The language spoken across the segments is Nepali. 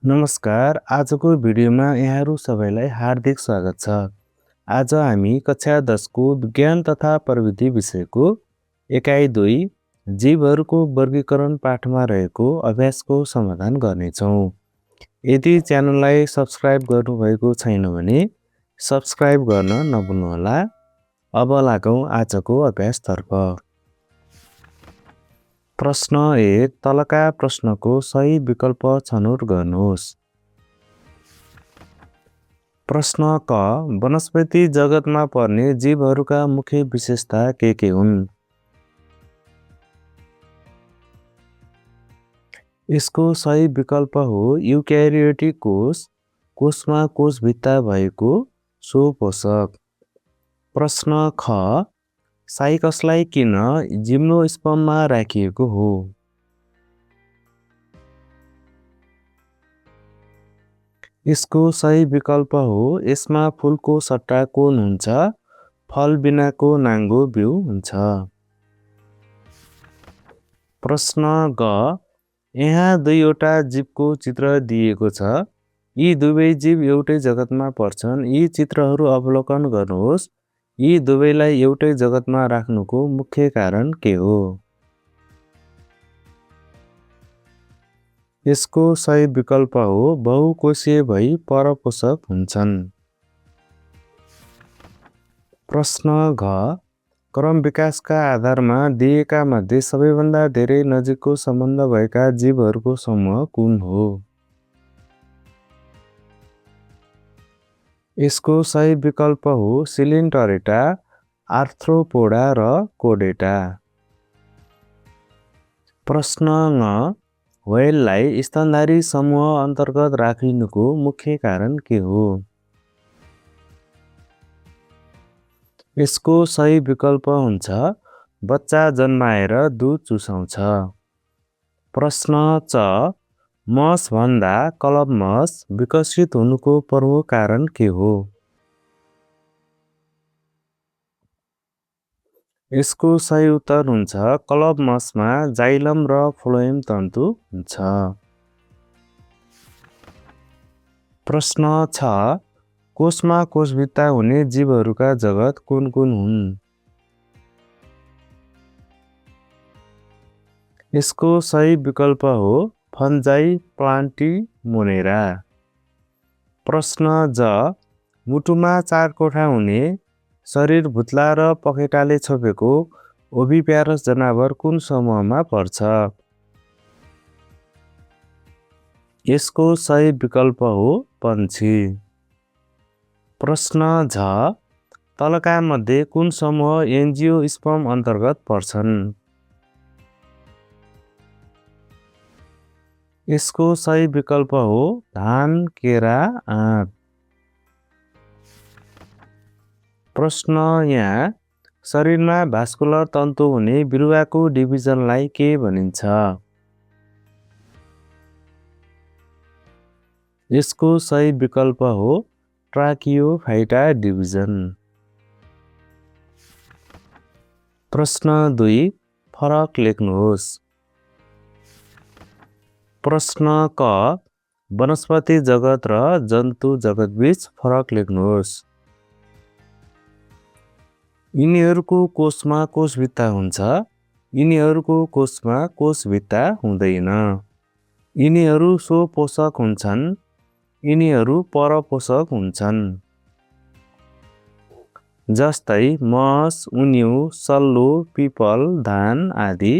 नमस्कार। आजको भिडियोमा यहाँहरू सबैलाई हार्दिक स्वागत छ। आज हामी कक्षा 10 को विज्ञान तथा प्रविधि विषयको एकाइ 2 जीवहरूको वर्गीकरण पाठमा रहेको अभ्यासको समाधान गर्नेछौँ। यदि च्यानललाई सब्स्क्राइब गर्नुभएको छैन भने सब्स्क्राइब गर्न नभुल्नुहोला। अब लागौँ आजको अभ्यासतर्फ। प्रश्न 1 तलका प्रश्नको सही विकल्प छनौट गर्नुहोस्। प्रश्न क वनस्पति जगतमा पर्ने जीवहरूका मुख्य विशेषता के हुन्? यसको सही विकल्प हो युक्यारियोटिक कोष, कोषमा कोषभित्ता भएको स्वपोषक। प्रश्न ख साइकसलाई किन जिम्नोस्पर्ममा राखिएको हो? यसको सही विकल्प हो यसमा फुलको सट्टा कोन हुन्छ, फल बिनाको नाङ्गो बिउ हुन्छ। प्रश्न ग यहाँ दुईवटा जीवको चित्र दिएको छ। यी दुवै जीव एउटै जगतमा पर्छन्। यी चित्रहरू अवलोकन गर्नुहोस्। यी दुवैलाई एउटै जगतमा राख्नुको मुख्य कारण के हो? यसको सही विकल्प हो बहुकोषीय भई परपोषक हुन्छन्। प्रश्न घ क्रम विकासका आधारमा दिएका मध्ये सबैभन्दा धेरै नजिकको सम्बन्ध भएका जीवहरूको समूह कुन हो? यसको सही विकल्प हो सिलिन्टरेटा, आर्थ्रोपोडा र कोडेटा। प्रश्न ङ व्हेललाई स्तनधारी समूह अन्तर्गत राखिनुको मुख्य कारण के हो? यसको सही विकल्प हुन्छ बच्चा जन्माएर दूध चुसाउँछ। प्रश्न च मस भन्दा क्लब मस विकसित हुनुको प्रमुख कारण के हो? यसको सही उत्तर हुन्छ क्लब मसमा जाइलम र फ्लोएम तन्तु हुन्छ। प्रश्न छ कोषमा कोषभित्ता हुने जीवहरूका जगत कुन हुन्? यसको सही विकल्प हो फन्जाई, प्लान्टी, मोनेरा। प्रश्न ज मुटुमा 4 कोठा हुने शरीर भुत्ला र पखेटाले छोपेको ओभिप्यारस जनावर कुन समूहमा पर्छ? यसको सही विकल्प हो पन्छी। प्रश्न झ तलका मध्ये कुन समूह एन्जियोस्पर्म अन्तर्गत पर्छन्? यसको सही विकल्प हो धान, केरा, आँप। प्रश्न यहाँ शरीरमा भास्कुलर तन्तु हुने बिरुवाको डिभिजनलाई के भनिन्छ? यसको सही विकल्प हो ट्राकियोफाइटा डिभिजन। प्रश्न 2 फरक लेख्नुहोस्। प्रश्न क वनस्पति जगत र जन्तु जगत बीच फरक लेख्नुहोस्। यिनीहरूको कोषमा कोषभित्ता हुन्छ। यिनीहरूको कोषमा कोषभित्ता हुँदैन। यिनीहरू स्वपोषक हुन्छन्। यिनीहरू परपोषक हुन्छन्। जस्तै मस, उन्यु, सल्लो, पिपल, धान आदि।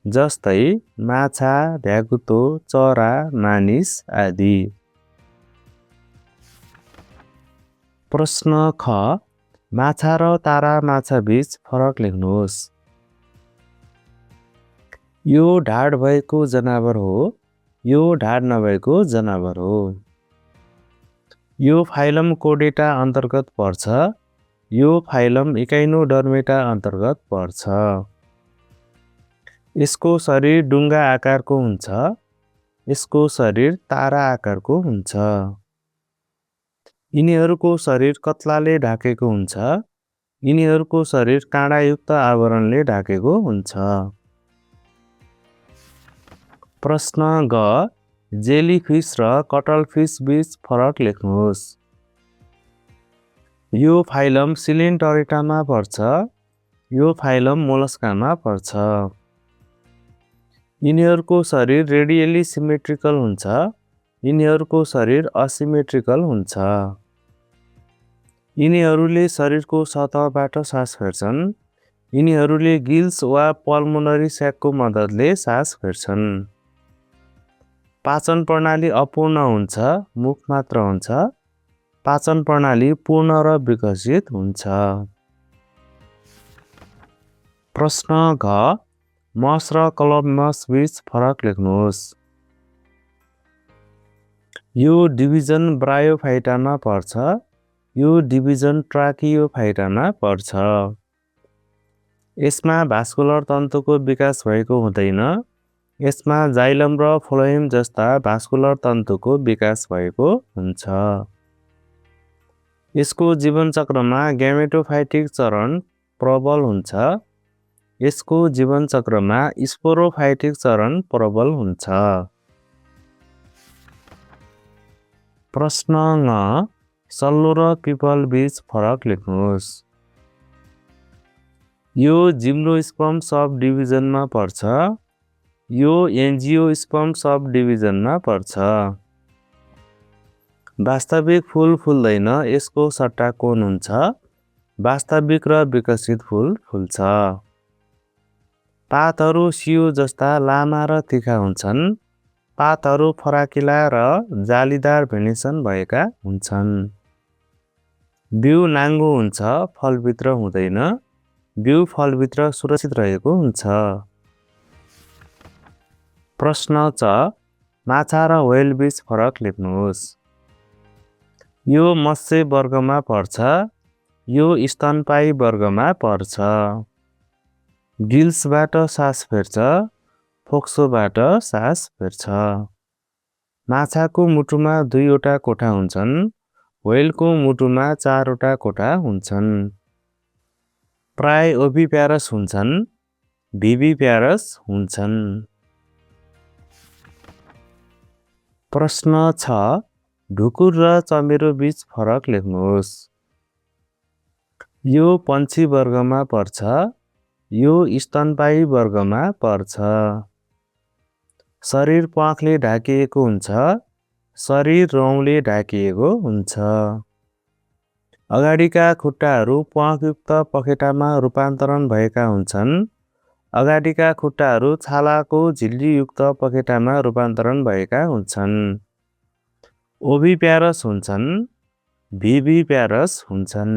जस्तै माछा, भ्यागुतो, चरा, मानिस आदि। प्रश्न ख माछा र तारा माछा बीच फरक लेख्नुहोस्। यो ढाड भएको जनावर हो। यो ढाड नभएको जनावर हो। यो फाइलम कोडेटा अन्तर्गत पर्छ। यो फाइलम इकाइनोडर्मेटा अन्तर्गत पर्छ। यसको शरीर डुङ्गा आकारको हुन्छ। यसको शरीर तारा आकारको हुन्छ। यिनीहरूको शरीर कत्लाले ढाकेको हुन्छ। यिनीहरूको शरीर काँडायुक्त आवरणले ढाकेको हुन्छ। प्रश्न ग जेलीफिस र कटलफिस बीच फरक लेख्नुहोस्। यो फाइलम सिलिन्डरेटामा पर्छ। यो फाइलम मोलस्कामा पर्छ। यिनीहरूको शरीर रेडियली सिमेट्रिकल हुन्छ। यिनीहरूको शरीर असिमेट्रिकल हुन्छ। यिनीहरूले शरीरको सतहबाट सास फेर्छन्। यिनीहरूले गिल्स वा पल्मोनरी स्याकको मद्दतले सास फेर्छन्। पाचन प्रणाली अपूर्ण हुन्छ, मुख मात्र हुन्छ। पाचन प्रणाली पूर्ण र विकसित हुन्छ। प्रश्न घ, मस र क्लबमस बीच फरक लेख्नुहोस्। यो डिभिजन ब्रायोफाइटामा पर्छ। यो डिभिजन ट्राकियोफाइटामा पर्छ। यसमा भास्कुलर तन्तुको विकास भएको हुँदैन। यसमा जाइलम र फ्लोएम जस्ता भास्कुलर तन्तुको विकास भएको हुन्छ। यसको जीवनचक्रमा ग्यामेटोफाइटिक चरण प्रबल हुन्छ। यसको जीवनचक्रमा स्पोरोफाइटिक चरण प्रबल हुन्छ। प्रश्न ङ, सल्लो र पिपल बीच फरक लेख्नुहोस्। यो जिम्नोस्पर्म सब डिभिजनमा पर्छ। यो एन्जियोस्पर्म सब डिभिजनमा पर्छ। वास्तविक फूल फुल्दैन, यसको सट्टा कोन हुन्छ। वास्तविक र विकसित फूल फुल्छ। पातहरू सियो जस्ता लामा र तिखा हुन्छन्। पातहरू फराकिला र जालीदार भेनेसन भएका हुन्छन्। बिउ नाङ्गो हुन्छ, फलभित्र हुँदैन। बिउ फलभित्र सुरक्षित रहेको हुन्छ। प्रश्न च, माछा र व्हेल बीच फरक लेख्नुहोस्। यो मत्स्य वर्गमा पर्छ। यो स्तनपायी वर्गमा पर्छ। गिल्सबाट सास फेर्छ। फोक्सोबाट सास फेर्छ। माछाको मुटुमा 2 वटा कोठा हुन्छन्। व्हेलको मुटुमा 4 वटा कोठा हुन्छन्। प्राय ओभिप्यारस हुन्छन्। भिभिप्यारस हुन्छन्। प्रश्न छ, ढुकुर र चमेरो बीच फरक लेख्नुहोस्। यो पन्छी वर्गमा पर्छ। यो स्तनपायी वर्गमा पर्छ। शरीर प्वाखले ढाकिएको हुन्छ। शरीर रौँले ढाकिएको हुन्छ। अगाडिका खुट्टाहरू प्वाखयुक्त पखेटामा रूपान्तरण भएका हुन्छन्। अगाडिका खुट्टाहरू छालाको झिल्लीयुक्त पखेटामा रूपान्तरण भएका हुन्छन्। ओभिप्यारस हुन्छन्। भिभिप्यारस हुन्छन्।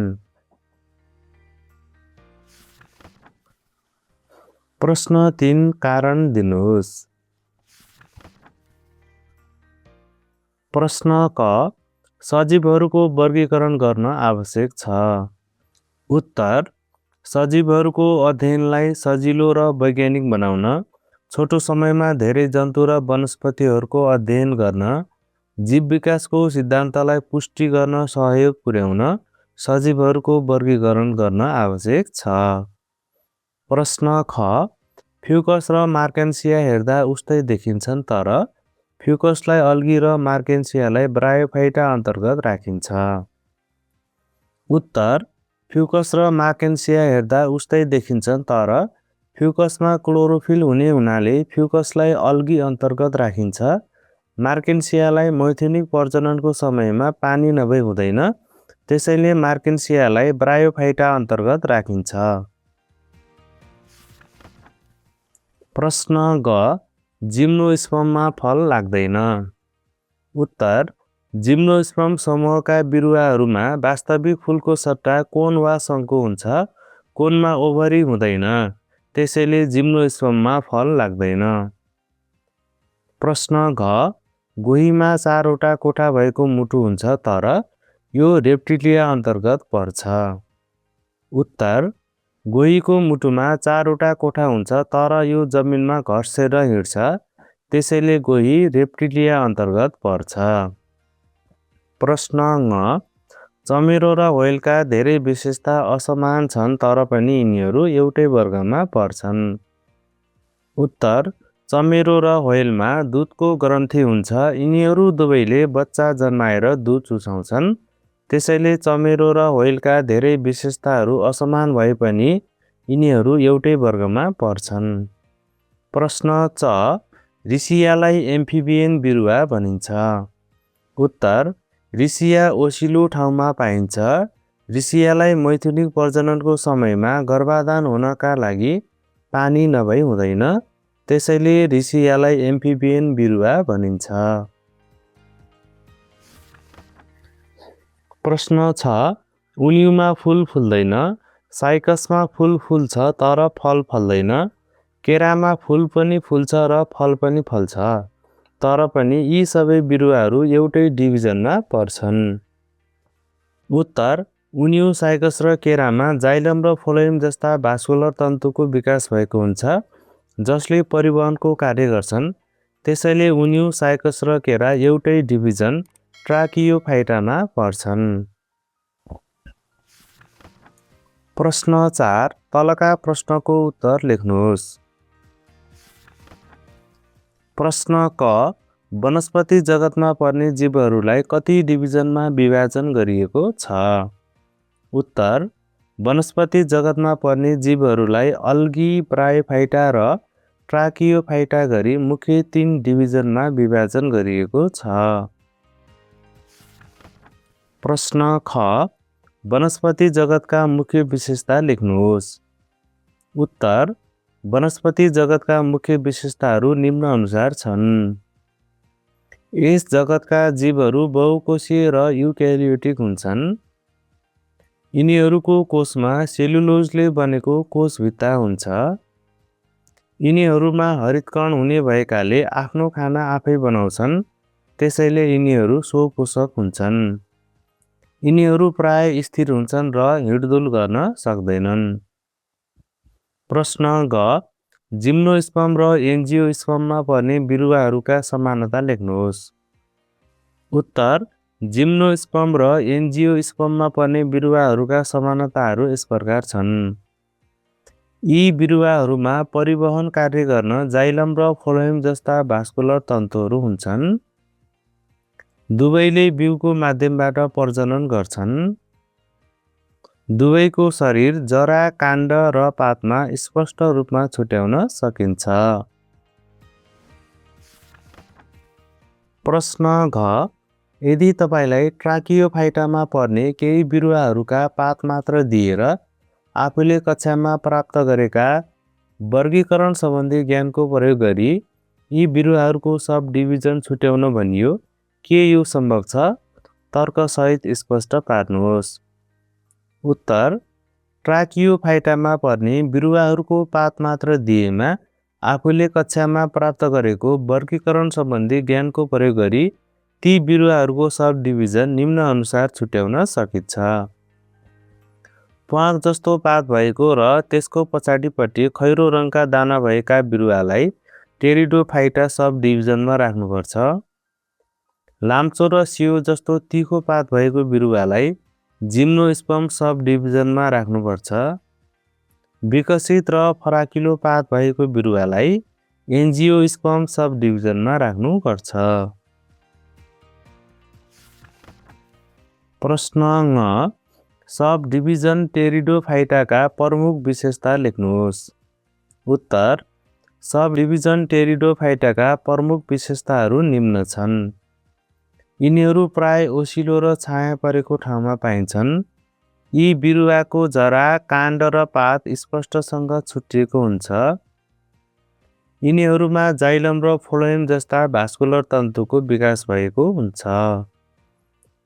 प्रश्न 3, कारण दिनुहोस्। प्रश्न क, सजीवहरूको वर्गीकरण गर्न आवश्यक छ। उत्तर, सजीवहरूको अध्ययनलाई सजिलो र वैज्ञानिक बनाउन, छोटो समयमा धेरै जन्तु र वनस्पतिहरूको अध्ययन गर्न, जीव विकासको सिद्धान्तलाई पुष्टि गर्न सहयोग पुर्याउन सजीवहरूको वर्गीकरण गर्न आवश्यक छ। प्रश्न ख, फ्युकस र मार्केन्सिया हेर्दा उस्तै देखिन्छन्, तर फ्युकसलाई अल्गी र मार्केन्सियालाई ब्रायोफाइटा अन्तर्गत राखिन्छ। उत्तर, फ्युकस र मार्केन्सिया हेर्दा उस्तै देखिन्छन्, तर फ्युकसमा क्लोरोफिल हुने हुनाले फ्युकसलाई अल्गी अन्तर्गत राखिन्छ। मार्केन्सियालाई मैथुनिक प्रजननको समयमा पानी नभई हुँदैन, त्यसैले मार्केन्सियालाई ब्रायोफाइटा अन्तर्गत राखिन्छ। प्रश्न ग, जिम्नोस्पर्ममा फल लाग्दैन। उत्तर, जिम्नोस्पर्म समूहका बिरुवाहरूमा वास्तविक फूलको सट्टा कोन वा शङ्कु हुन्छ। कोनमा ओभरी हुँदैन, त्यसैले जिम्नोस्पर्ममा फल लाग्दैन। प्रश्न घ, गोहीमा 4 वटा कोठा भएको मुटु हुन्छ, तर यो रेप्टिलिया अन्तर्गत पर्छ। उत्तर, गोहीको मुटुमा 4 वटा कोठा हुन्छ, तर यो जमिनमा घस्सेर हिँड्छ, त्यसैले गोही रेप्टिलिया अन्तर्गत पर्छ। प्रश्न ङ, चमेरो र व्हेलका धेरै विशेषता असमान छन्, तर पनि यिनीहरू एउटै वर्गमा पर्छन्। उत्तर, चमेरो र व्हेलमा दुधको ग्रन्थि हुन्छ। यिनीहरू दुवैले बच्चा जन्माएर दुध चुसाउँछन्। त्यसैले चमेरो र व्हेलका धेरै विशेषताहरू असमान भए पनि यिनीहरू एउटै वर्गमा पर्छन्। प्रश्न च, रिसियालाई एम्फिबियन बिरुवा भनिन्छ। उत्तर, रिसिया ओसिलो ठाउँमा पाइन्छ। रिसियालाई मैथुनिक प्रजननको समयमा गर्भाधान हुनका लागि पानी नभई हुँदैन। त्यसैले रिसियालाई एम्फिबियन बिरुवा भनिन्छ। प्रश्न छ, उनिउमा फुल फुल्दैन। साइकसमा फुल फुल्छ तर फल फल्दैन। केरामा फुल पनि फुल्छ र फल पनि फल्छ। तर पनि यी सबै बिरुवाहरू एउटै डिभिजनमा पर्छन्। उत्तर, उनिउ, साइकस र केरामा जाइलम र फ्लोएम जस्ता भास्कुलर तन्तुको विकास भएको हुन्छ जसले परिवहनको कार्य गर्छन्। त्यसैले उनिउ, साइकस र केरा एउटै डिभिजन ट्राकियोफाइटामा पर्छन्। प्रश्न 4, तलका प्रश्नको उत्तर लेख्नुहोस्। प्रश्न क, वनस्पति जगतमा पर्ने जीवहरूलाई कति डिभिजनमा विभाजन गरिएको छ? उत्तर, वनस्पति जगतमा पर्ने जीवहरूलाई अल्गी, ब्रायोफाइटा र ट्राकियोफाइटा गरी मुख्य 3 डिभिजनमा विभाजन गरिएको छ। प्रश्न ख, वनस्पति जगतका मुख्य विशेषता लेख्नुहोस्। उत्तर, वनस्पति जगतका मुख्य विशेषताहरू निम्न अनुसार छन्। यस जगतका जीवहरू बहुकोषीय र युक्यारियोटिक हुन्छन्। यिनीहरूको कोषमा सेलुलोजले बनेको कोषभित्ता हुन्छ। यिनीहरूमा हरितकण हुने भएकाले आफ्नो खाना आफै बनाउँछन्। त्यसैले यिनीहरू स्वपोषक हुन्छन्। यिनीहरू प्राय स्थिर हुन्छन् र हिँडडुल गर्न सक्दैनन्। प्रश्न ग, जिम्नोस्पर्म र एन्जियोस्पर्ममा पर्ने बिरुवाहरूका समानता लेख्नुहोस्। उत्तर, जिम्नोस्पर्म र एन्जियोस्पर्ममा पर्ने बिरुवाहरूका समानताहरू यस प्रकार छन्। यी बिरुवाहरूमा परिवहन कार्य गर्न जाइलम र फ्लोएम जस्ता भास्कुलर तन्तुहरू हुन्छन्। दुवैले बिउको माध्यमबाट प्रजनन गर्छन्। दुवैको शरीर जरा, काण्ड र पातमा स्पष्ट रूपमा छुट्याउन सकिन्छ। प्रश्न घ, यदि तपाईलाई ट्राकियोफाइटामा पर्ने केही बिरुवाहरूका पात मात्र दिएर आफूले कक्षामा प्राप्त गरेका वर्गीकरण सम्बन्धी ज्ञानको प्रयोग गरी यी बिरुवाहरूको सब डिभिजन छुट्याउन भनियो, के यो सम्भव छ? तर्कसहित स्पष्ट पार्नुहोस्। उत्तर, ट्राकियोफाइटामा पर्ने बिरुवाहरूको पात मात्र दिएमा आफूले कक्षामा प्राप्त गरेको वर्गीकरण सम्बन्धी ज्ञानको प्रयोग गरी ती बिरुवाहरूको सब डिभिजन निम्न अनुसार छुट्याउन सकिन्छ। प्वाँख जस्तो पात भएको र त्यसको पछाडिपट्टि खैरो रङका दाना भएका बिरुवालाई टेरिडोफाइटा सब डिभिजनमा राख्नुपर्छ। लाम्चो र सियो जस्तो तिखो पात भएको बिरुवालाई जिम्नोस्पर्म सब डिभिजनमा राख्नुपर्छ। विकसित र फराकिलो पात भएको बिरुवालाई एन्जियोस्पर्म सब डिभिजनमा राख्नुपर्छ। प्रश्न ङ, सब डिभिजन टेरिडोफाइटाका प्रमुख विशेषता लेख्नुहोस्। उत्तर, सब डिभिजन टेरिडोफाइटाका प्रमुख विशेषताहरू निम्न छन्। यिनीहरू प्राय ओसिलो र छाया परेको ठाउँमा पाइन्छन्। यी बिरुवाको जरा, काण्ड र पात स्पष्टसँग छुट्टिएको हुन्छ। यिनीहरूमा जाइलम र फ्लोएम जस्ता भास्कुलर तन्तुको विकास भएको हुन्छ।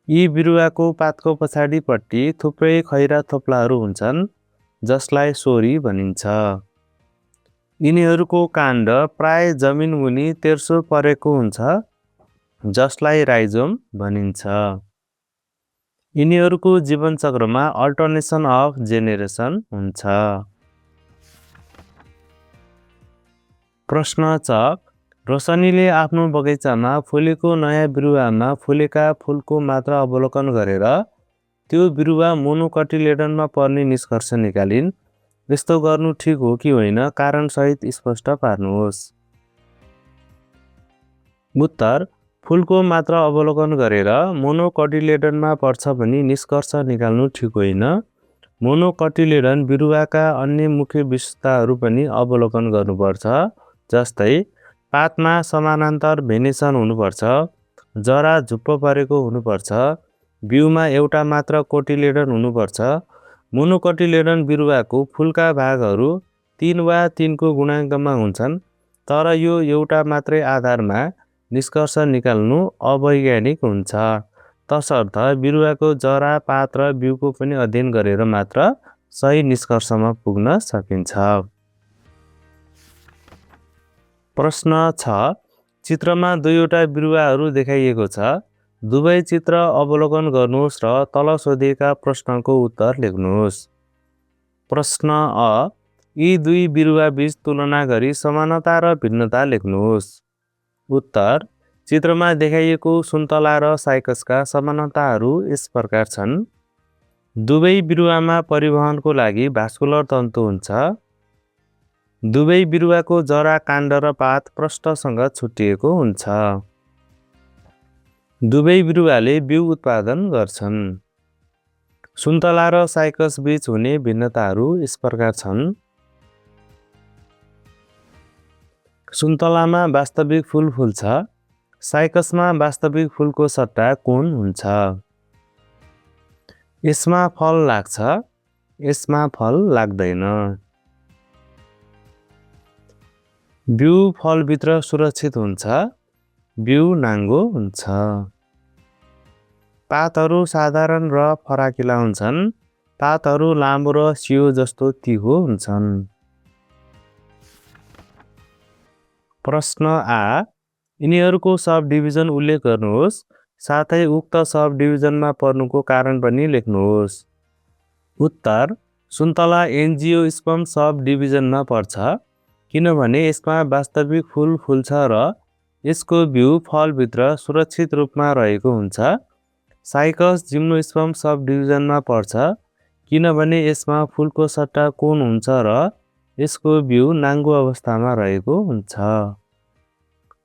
यी बिरुवाको पातको पछाडिपट्टि थुप्रै खैरा थोप्लाहरू हुन्छन् जसलाई सोरी भनिन्छ। यिनीहरूको काण्ड प्राय जमिन मुनि तेर्सो परेको हुन्छ जसलाई राइजोम भनिन्छ। यिनीहरूको जीवनचक्रमा अल्टर्नेसन अफ जेनेरेसन हुन्छ। प्रश्न च, रोशनीले आफ्नो बगैँचामा फुलेको नयाँ बिरुवामा फुलेका फुलको मात्रा अवलोकन गरेर त्यो बिरुवा मोनोकटिलेडनमा पर्ने निष्कर्ष निकालिन्। यस्तो गर्नु ठिक हो कि होइन? कारणसहित स्पष्ट पार्नुहोस्। उत्तर फूलको मात्र अवलोकन गरेर मोनोकटिलेडनमा पर्छ भनी निष्कर्ष निकाल्नु ठिक होइन। मोनोकटिलेडन बिरुवाका अन्य मुख्य विशेषताहरू पनि अवलोकन गर्नुपर्छ। जस्तै पातमा समानान्तर भेनेसन हुनुपर्छ, जरा झुप्प परेको हुनुपर्छ, बिउमा एउटा मात्र कोटिलेडन हुनुपर्छ। मोनोकटिलेडन बिरुवाको फूलका भागहरू 3 वा 3 को गुणाङ्कमा हुन्छन्, तर यो एउटा मात्रै आधारमा निष्कर्ष निकाल्नु अवैज्ञानिक हुन्छ। तसर्थ बिरुवाको जरा, पात र बिउको पनि अध्ययन गरेर मात्र सही निष्कर्षमा पुग्न सकिन्छ। प्रश्न 6, चित्रमा दुईवटा बिरुवाहरू देखाइएको छ। दुवै चित्र अवलोकन गर्नुहोस् र तल सोधिएका प्रश्नको उत्तर लेख्नुहोस्। प्रश्न अ, यी दुई बिरुवा बीच तुलना गरी समानता र भिन्नता लेख्नुहोस्। उत्तर, चित्रमा देखाइएको सुन्तला र साइकसका समानताहरू यस प्रकार छन्। दुवै बिरुवामा परिवहनको लागि भास्कुलर तन्तु हुन्छ। दुवै बिरुवाको जरा, काण्ड र पात पृष्ठसँग छुट्टिएको हुन्छ। दुवै बिरुवाले बिउ उत्पादन गर्छन्। सुन्तला र साइकस बीच हुने भिन्नताहरू यस प्रकार छन्। सुन्तलामा वास्तविक फूल फुल्छ, साइकसमा वास्तविक फूलको सट्टा कोन हुन्छ। यसमा फल लाग्छ, यसमा फल लाग्दैन। बिउ फलभित्र सुरक्षित हुन्छ, बिउ नाङ्गो हुन्छ। पातहरू साधारण र फराकिला हुन्छन्, पातहरू लामो र सियो जस्तो तिखो हुन्छन्। प्रश्न आ, यिनीहरूको सब डिभिजन उल्लेख गर्नुहोस्, साथै उक्त सब डिभिजनमा पर्नुको कारण पनि लेख्नुहोस्। उत्तर, सुन्तला एन्जियोस्पर्म सब डिभिजनमा पर्छ, किनभने यसमा वास्तविक फूल फुल्छ र यसको बिउ फलभित्र सुरक्षित रूपमा रहेको हुन्छ। साइकस जिम्नोस्पर्म सब डिभिजनमा पर्छ, किनभने यसमा फूलको सट्टा कोन हुन्छ र यसको बिउ नाङ्गो अवस्थामा रहेको हुन्छ।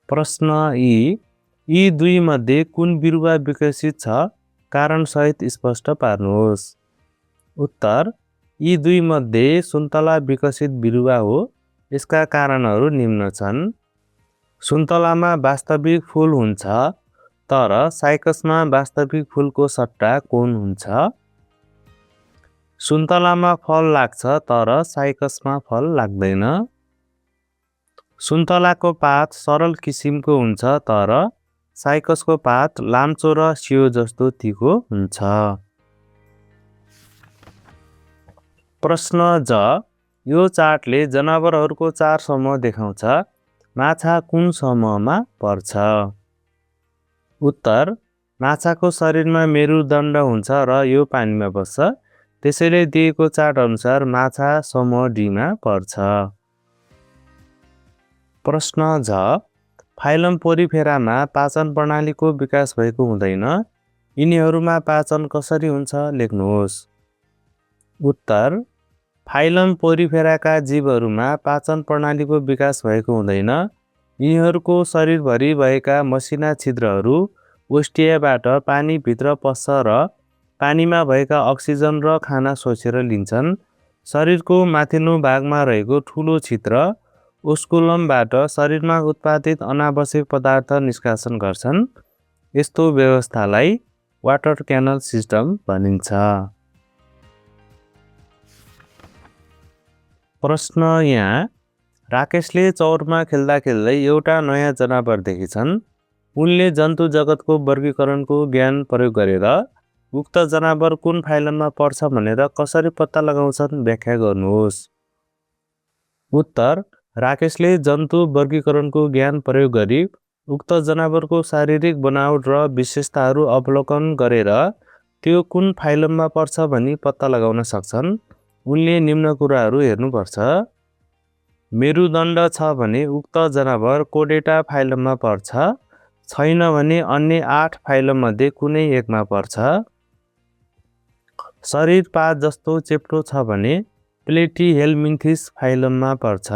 प्रश्न ई, यी दुई मध्ये कुन बिरुवा विकसित छ, कारण सहित स्पष्ट पार्नुहोस्। उत्तर, यी दुई मध्ये सुन्तला विकसित बिरुवा हो। यसका कारणहरू निम्न छन्। सुन्तलामा वास्तविक फूल हुन्छ, तर साइकसमा वास्तविक फूलको सट्टा कोन हुन्छ। सुन्तलामा फल लाग्छ, तर साइकसमा फल लाग्दैन। सुन्तलाको पात सरल किसिमको हुन्छ, तर साइकसको पात लाम्चो र सियो जस्तो तिखो हुन्छ। प्रश्न ज, यो चार्टले जनावरहरूको 4 समूह देखाउँछ, माछा कुन समूहमा पर्छ। उत्तर, माछाको शरीरमा मेरुदण्ड हुन्छ र यो पानीमा बस्छ, त्यसैले दिएको चार्ट अनुसार माछा समूह डीमा पर्छ। प्रश्न झ, फाइलम पोरिफेरामा पाचन प्रणालीको विकास भएको हुँदैन, यिनीहरूमा पाचन कसरी हुन्छ लेख्नुहोस्। उत्तर, फाइलम पोरिफेराका जीवहरूमा पाचन प्रणालीको विकास भएको हुँदैन, यिनीहरूको शरीरभरि भएका मसिना छिद्रहरू ओस्टियाबाट पानीभित्र पस्छ र पानीमा भएका अक्सिजन र खाना सोसेर लिन्छन्। शरीरको माथिल्लो भागमा रहेको ठुलो छिद्र ओस्कुलमबाट शरीरमा उत्पादित अनावश्यक पदार्थ निष्कासन गर्छन्। यस्तो व्यवस्थालाई वाटर क्यानल सिस्टम भनिन्छ। प्रश्न यहाँ, राकेशले चौरमा खेल्दा खेल्दै एउटा नयाँ जनावर देखेछन्। उनले जन्तु जगतको वर्गीकरणको ज्ञान प्रयोग गरेर उक्त जनावर कुन फाइलममा पर्छ भनेर कसरी पत्ता लगाउँछन् व्याख्या गर्नुहोस्। उत्तर, राकेशले जन्तु वर्गीकरणको ज्ञान प्रयोग गरी उक्त जनावरको शारीरिक बनावट र विशेषताहरू अवलोकन गरेर त्यो कुन फाइलममा पर्छ भनी पत्ता लगाउन सक्छन्। उनले निम्न कुराहरू हेर्नुपर्छ। मेरुदण्ड छ भने उक्त जनावर कोडेटा फाइलममा पर्छ, छैन भने अन्य 8 फाइलम मध्ये कुनै एकमा पर्छ। शरीर पात जस्तो चेप्टो छ भने प्लेटिहेल्मिन्थिस फाइलममा पर्छ।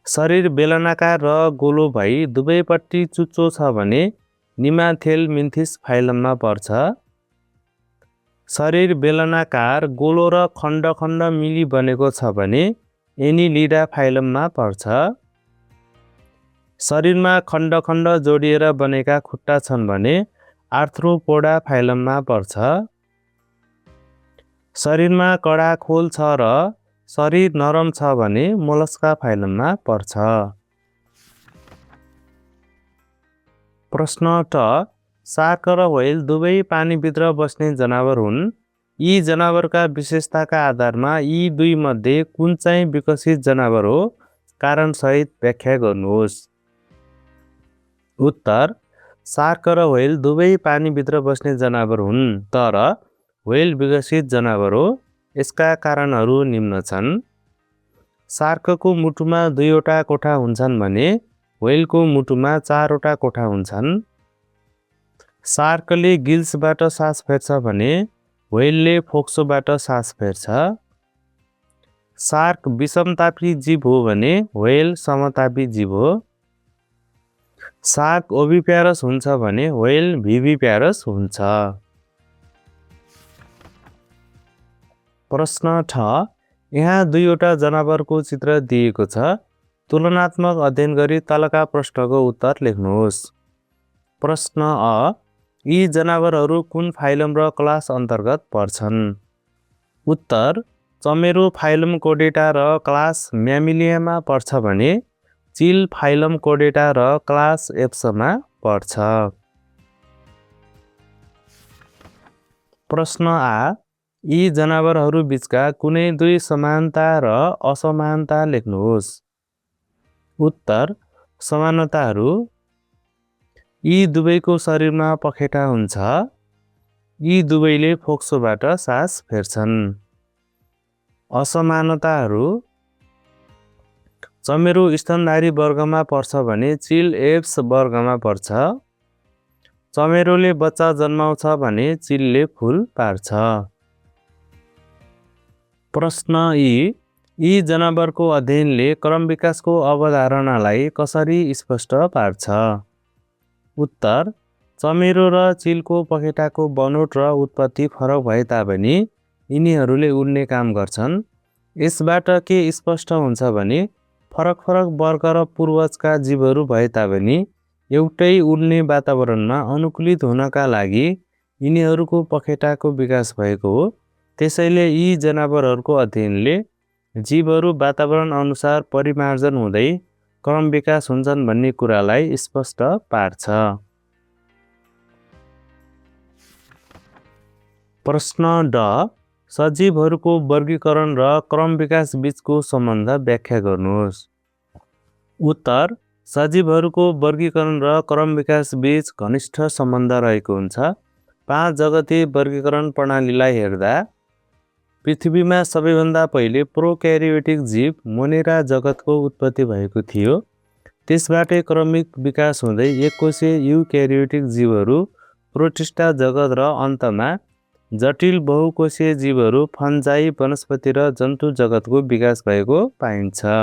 शरीर बेलनाकार र गोलो भई दुवैपट्टि चुच्चो छ भने निमाथेलमिन्थिस फाइलममा पर्छ। शरीर बेलनाकार, गोलो र खण्ड खण्ड मिली बनेको छ भने एनिलिडा फाइलममा पर्छ। शरीरमा खण्ड खण्ड जोडिएर बनेका खुट्टा छन् भने आर्थ्रोपोडा फाइलममा पर्छ। शरीरमा कडा खोल छ र शरीर नरम छ भने मोलस्का फाइलममा पर्छ। प्रश्न ट, शार्क र व्हेल दुवै पानीभित्र बस्ने जनावर हुन्। यी जनावरका विशेषताका आधारमा यी दुई मध्ये कुन चाहिँ विकसित जनावर हो? कारणसहित व्याख्या गर्नुहोस्। उत्तर, शार्क र व्हेल दुवै पानीभित्र बस्ने जनावर हुन्, तर व्हेल विकसित जनावर हो। यसका कारणहरू निम्न छन्। शार्कको मुटुमा 2वटा कोठा हुन्छन् भने व्हेलको मुटुमा 4वटा कोठा हुन्छन्। शार्कले गिल्सबाट सास फेर्छ भने व्हेलले फोक्सोबाट सास फेर्छ। शार्क विषमतापी जीव हो भने व्हेल समतापी जीव हो। शार्क ओभिप्यारस हुन्छ भने व्हेल भिभिप्यारस हुन्छ। प्रश्न ठ, यहाँ 2वटा जनावरको चित्र दिएको छ। तुलनात्मक अध्ययन गरी तलका प्रश्नको उत्तर लेख्नुहोस्। प्रश्न अ, यी जनावरहरू कुन फाइलम र क्लास अन्तर्गत पर्छन्? उत्तर, चमेरो फाइलम कोडेटा र क्लास म्यामिलियामा पर्छ भने चिल फाइलम कोडेटा र क्लास एप्समा पर्छ। प्रश्न आ, यी जनावरहरू बीचका कुनै दुई समानता र असमानता लेख्नुहोस्। उत्तर, समानताहरू, यी दुवैको शरीरमा पखेटा हुन्छ। यी दुवैले फोक्सोबाट सास फेर्छन्। असमानताहरू, चमेरो स्तनधारी वर्गमा पर्छ भने चिल एप्स वर्गमा पर्छ। चमेरोले बच्चा जन्माउँछ भने चिलले फुल पार्छ। प्रश्न ई, यी जनावरको अध्ययनले क्रम विकासको अवधारणालाई कसरी स्पष्ट पार्छ? उत्तर, चमेरो र चिलको पखेटाको बनोट र उत्पत्ति फरक भए तापनि यिनीहरूले उड्ने काम गर्छन्। यसबाट के स्पष्ट हुन्छ भने फरक फरक वर्ग र पूर्वजका जीवहरू भए तापनि एउटै उड्ने वातावरणमा अनुकूलित हुनका लागि यिनीहरूको पखेटाको विकास भएको हो। त्यसैले यी जनावरहरूको अध्ययनले जीवहरू वातावरण अनुसार परिमार्जन हुँदै क्रम विकास हुन्छन् भन्ने कुरालाई स्पष्ट पार्छ। प्रश्न ड, सजीवहरूको वर्गीकरण र क्रम विकास बीचको सम्बन्ध व्याख्या गर्नुहोस्। उत्तर, सजीवहरूको वर्गीकरण र क्रम विकास बीच घनिष्ठ सम्बन्ध रहेको हुन्छ। 5 जगते वर्गीकरण प्रणालीलाई हेर्दा पृथ्वीमा सबैभन्दा पहिले प्रोक्यारियोटिक जीव मोनेरा जगतको उत्पत्ति भएको थियो। त्यसबाटै क्रमिक विकास हुँदै एककोषीय युक्यारियोटिक जीवहरू प्रोटिस्टा जगत र अन्तमा जटिल बहुकोषीय जीवहरू फन्जाई वनस्पति र जन्तु जगतको विकास भएको पाइन्छ।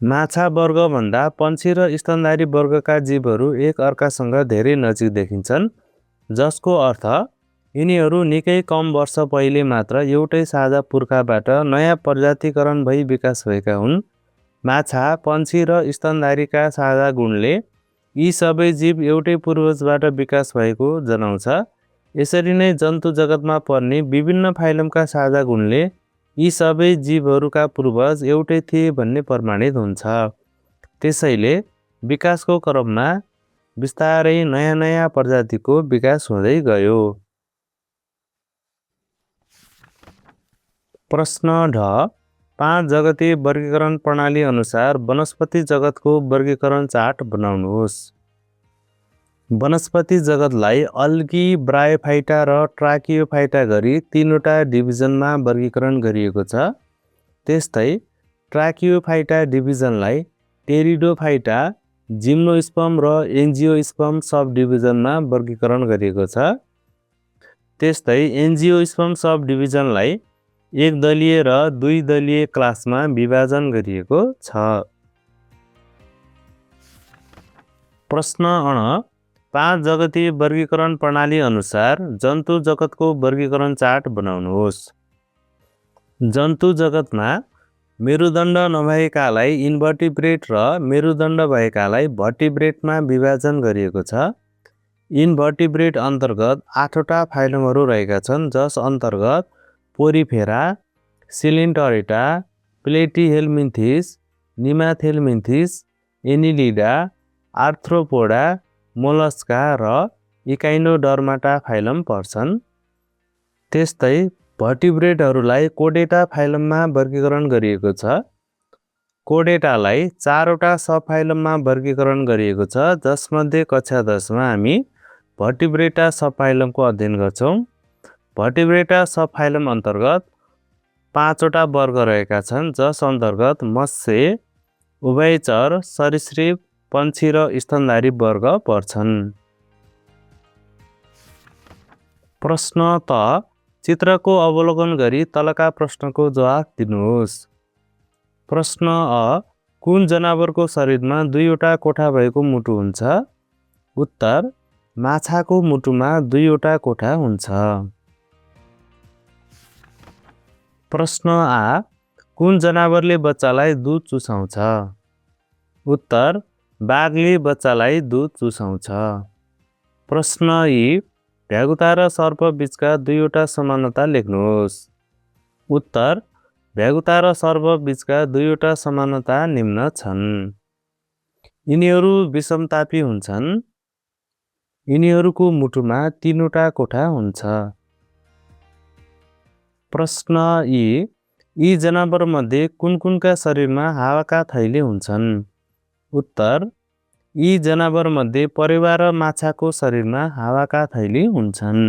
माछा वर्गभन्दा पन्छी र स्तनधारी वर्गका जीवहरू एक अर्कासँग धेरै नजिक देखिन्छन्, जसको अर्थ यिनीहरू निकै कम वर्ष पहिले मात्र एउटै साझा पुर्खाबाट नयाँ प्रजातिकरण भई विकास भएका हुन्। माछा, पन्छी र स्तनधारीका साझा गुणले यी सबै जीव एउटै पूर्वजबाट विकास भएको जनाउँछ। यसरी नै जन्तु जगतमा पर्ने विभिन्न फाइलमका साझा गुणले यी सबै जीवहरूका पूर्वज एउटै थिए भन्ने प्रमाणित हुन्छ। त्यसैले विकासको क्रममा बिस्तारै नयाँ नयाँ प्रजातिको विकास हुँदै गयो। प्रश्न ढ, 5 जगते वर्गीकरण प्रणाली अनुसार वनस्पति जगतको वर्गीकरण चार्ट बनाउनुहोस्। वनस्पति जगतलाई अल्गी, ब्रायोफाइटा र ट्राकियोफाइटा गरी 3वटा डिभिजनमा वर्गीकरण गरिएको छ। त्यस्तै ट्राकियोफाइटा डिभिजनलाई टेरिडोफाइटा, जिम्नोस्पर्म र एन्जियोस्पर्म सब डिभिजनमा वर्गीकरण गरिएको छ। त्यस्तै एन्जियोस्पर्म सब डिभिजनलाई 1 दलीय र 2 दलीय क्लासमा विभाजन गरिएको छ। प्रश्न 5 जगतीय वर्गीकरण प्रणाली अनुसार जन्तु जगतको वर्गीकरण चार्ट बनाउनुहोस्। जन्तु जगतमा मेरुदण्ड नभएकालाई इन्भर्टिब्रेट र मेरुदण्ड भएकालाई भर्टिब्रेटमा विभाजन गरिएको छ। इन्भर्टिब्रेट अन्तर्गत 8वटा फाइलमहरू रहेका छन्, जस अन्तर्गत पोरिफेरा, सिलिन्टरेटा, प्लेटिहेल्मिन्थिस, निमाथेल्मिन्थिस, एनिलिडा, आर्थ्रोपोडा, मोलस्का र इकाइनोडर्माटा फाइलम पर्छन्। त्यस्तै भर्टिब्रेटहरूलाई कोडेटा फाइलममा वर्गीकरण गरिएको छ। कोडेटालाई 4वटा सब फाइलममा वर्गीकरण गरिएको छ, जसमध्ये कक्षा 10मा हामी भर्टिब्रेटा सब फाइलमको अध्ययन गर्छौँ। भर्टिब्रेटा सब फाइलम अन्तर्गत 5वटा वर्ग रहेका छन्, जस अन्तर्गत मत्स्य, उभयचर, सरीसृप, पन्छी र स्तनधारी वर्ग पर्छन्। प्रश्न त चित्रको अवलोकन गरी तलका प्रश्नको जवाफ दिनुहोस्। प्रश्न अ कुन जनावरको शरीरमा 2वटा कोठा भएको मुटु हुन्छ? उत्तर माछाको मुटुमा 2वटा कोठा हुन्छ। प्रश्न आ कुन जनावरले बच्चालाई दुध चुसाउँछ? उत्तर बाघले बच्चालाई दुध चुसाउँछ। प्रश्न ई भ्यागुता र सर्प बीचका 2वटा समानता लेख्नुहोस्। उत्तर भ्यागुता र सर्प बीचका 2वटा समानता निम्न छन्। यिनीहरू विषमतापी हुन्छन्। यिनीहरूको मुटुमा 3वटा कोठा हुन्छ। प्रश्न यी जनावरमध्ये कुनका शरीरमा हावाका थैली हुन्छन्? उत्तर यी जनावरमध्ये परेवा र माछाको शरीरमा हावाका थैली हुन्छन्।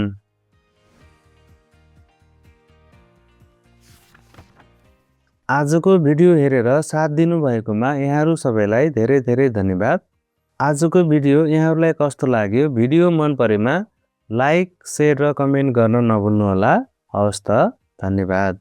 आजको भिडियो हेरेर साथ दिनुभएकोमा यहाँहरू सबैलाई धेरै धेरै धन्यवाद। आजको भिडियो यहाँहरूलाई कस्तो लाग्यो? भिडियो मन परेमा लाइक, सेयर र कमेन्ट गर्न नभुल्नुहोला। हवस् त, धन्यवाद।